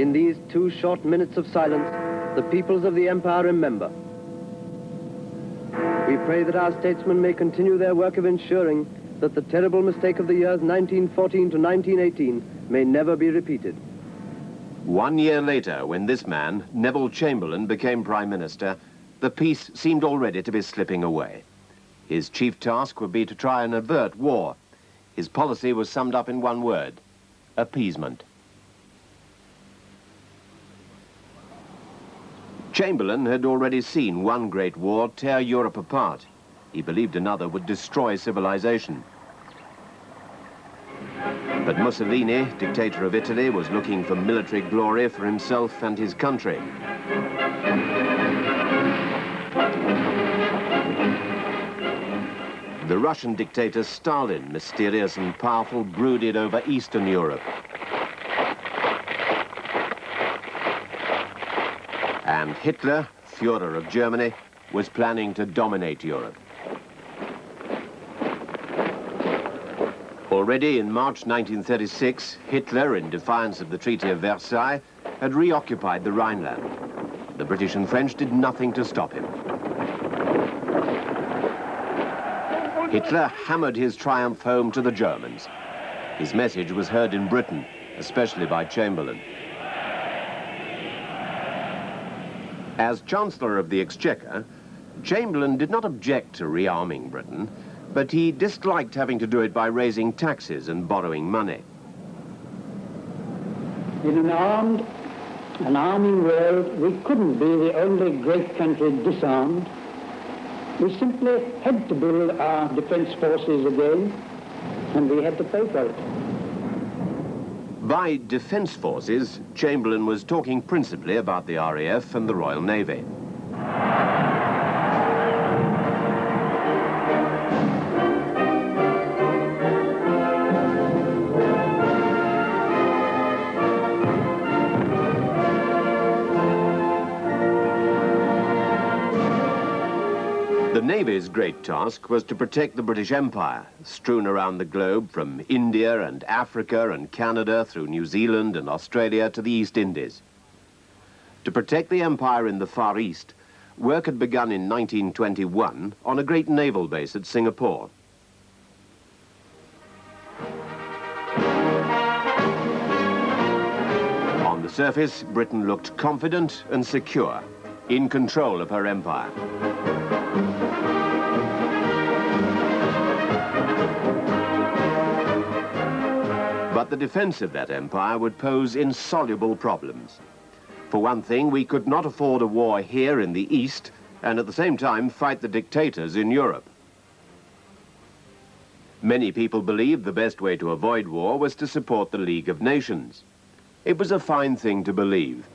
In these 2 short minutes of silence, the peoples of the empire remember. We pray that our statesmen may continue their work of ensuring that the terrible mistake of the years 1914 to 1918 may never be repeated. 1 year later, when this man, Neville Chamberlain, became Prime Minister, the peace seemed already to be slipping away. His chief task would be to try and avert war. His policy was summed up in one word: appeasement. Chamberlain had already seen one great war tear Europe apart. He believed another would destroy civilization. But Mussolini, dictator of Italy, was looking for military glory for himself and his country. The Russian dictator Stalin, mysterious and powerful, brooded over Eastern Europe. And Hitler, Führer of Germany, was planning to dominate Europe. Already in March 1936, Hitler, in defiance of the Treaty of Versailles, had reoccupied the Rhineland. The British and French did nothing to stop him. Hitler hammered his triumph home to the Germans. His message was heard in Britain, especially by Chamberlain. As Chancellor of the Exchequer, Chamberlain did not object to rearming Britain, but he disliked having to do it by raising taxes and borrowing money. In an arming world, we couldn't be the only great country disarmed. We simply had to build our defense forces again, and we had to pay for it. By defense forces, Chamberlain was talking principally about the RAF and the Royal Navy. The Navy's great task was to protect the British Empire, strewn around the globe from India and Africa and Canada through New Zealand and Australia to the East Indies. To protect the empire in the Far East, work had begun in 1921 on a great naval base at Singapore. On the surface, Britain looked confident and secure, in control of her empire. But the defense of that empire would pose insoluble problems. For one thing, we could not afford a war here in the East and at the same time fight the dictators in Europe. Many people believed the best way to avoid war was to support the League of Nations. It was a fine thing to believe.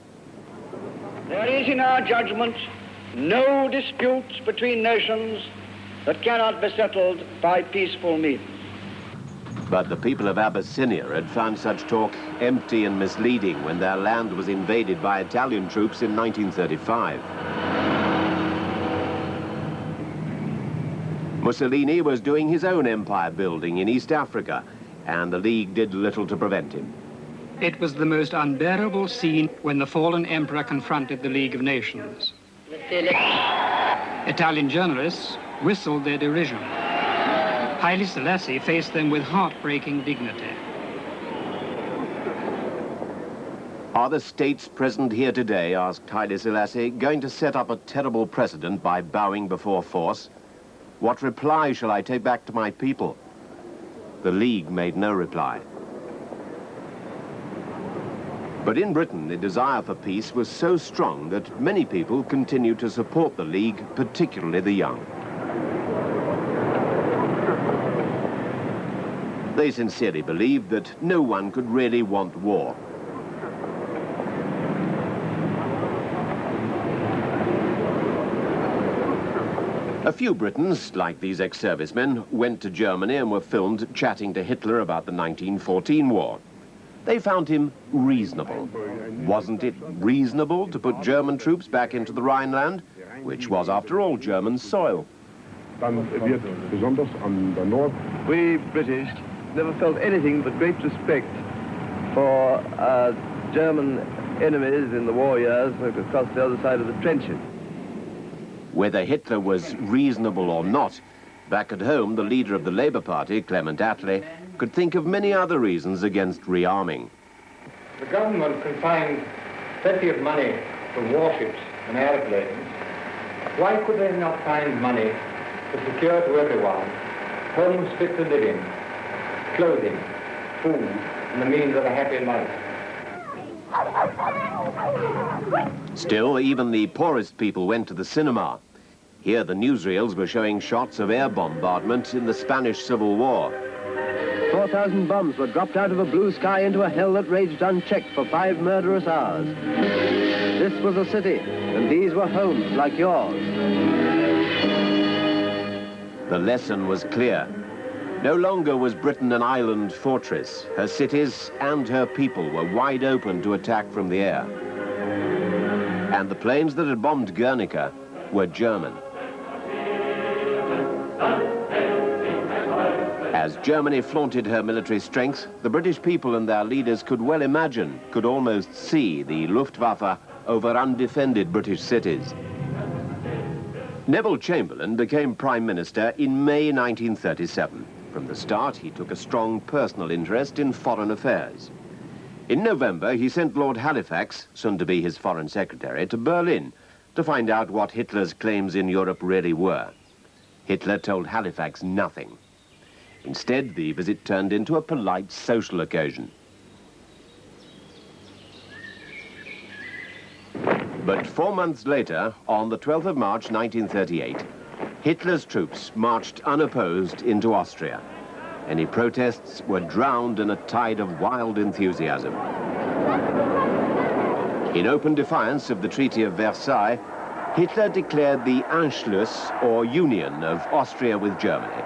There is, in our judgment, no dispute between nations that cannot be settled by peaceful means. But the people of Abyssinia had found such talk empty and misleading when their land was invaded by Italian troops in 1935. Mussolini was doing his own empire building in East Africa, and the League did little to prevent him. It was the most unbearable scene when the fallen emperor confronted the League of Nations. Italian journalists whistled their derision. Haile Selassie faced them with heartbreaking dignity. Are the states present here today, asked Haile Selassie, going to set up a terrible precedent by bowing before force? What reply shall I take back to my people? The League made no reply. But in Britain, the desire for peace was so strong that many people continued to support the League, particularly the young. They sincerely believed that no one could really want war. A few Britons, like these ex-servicemen, went to Germany and were filmed chatting to Hitler about the 1914 war. They found him reasonable. Wasn't it reasonable to put German troops back into the Rhineland, which was, after all, German soil? We British never felt anything but great respect for German enemies in the war years across the other side of the trenches. Whether Hitler was reasonable or not, back at home, the leader of the Labour Party, Clement Attlee, could think of many other reasons against rearming. The government can find plenty of money for warships and airplanes. Why could they not find money to secure to everyone homes fit to live in, clothing, food, and the means of a happy life? Still, even the poorest people went to the cinema. Here, the newsreels were showing shots of air bombardment in the Spanish Civil War. 4,000 bombs were dropped out of a blue sky into a hell that raged unchecked for 5 murderous hours. This was a city, and these were homes like yours. The lesson was clear. No longer was Britain an island fortress. Her cities and her people were wide open to attack from the air. And the planes that had bombed Guernica were German. As Germany flaunted her military strength, the British people and their leaders could well imagine, could almost see the Luftwaffe over undefended British cities. Neville Chamberlain became Prime Minister in May 1937. From the start, he took a strong personal interest in foreign affairs. In November, he sent Lord Halifax, soon to be his Foreign Secretary, to Berlin to find out what Hitler's claims in Europe really were. Hitler told Halifax nothing. Instead, the visit turned into a polite social occasion. But 4 months later, on the 12th of March 1938, Hitler's troops marched unopposed into Austria. Any protests were drowned in a tide of wild enthusiasm. In open defiance of the Treaty of Versailles, Hitler declared the Anschluss, or union, of Austria with Germany.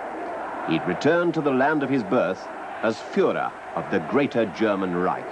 He'd returned to the land of his birth as Führer of the Greater German Reich.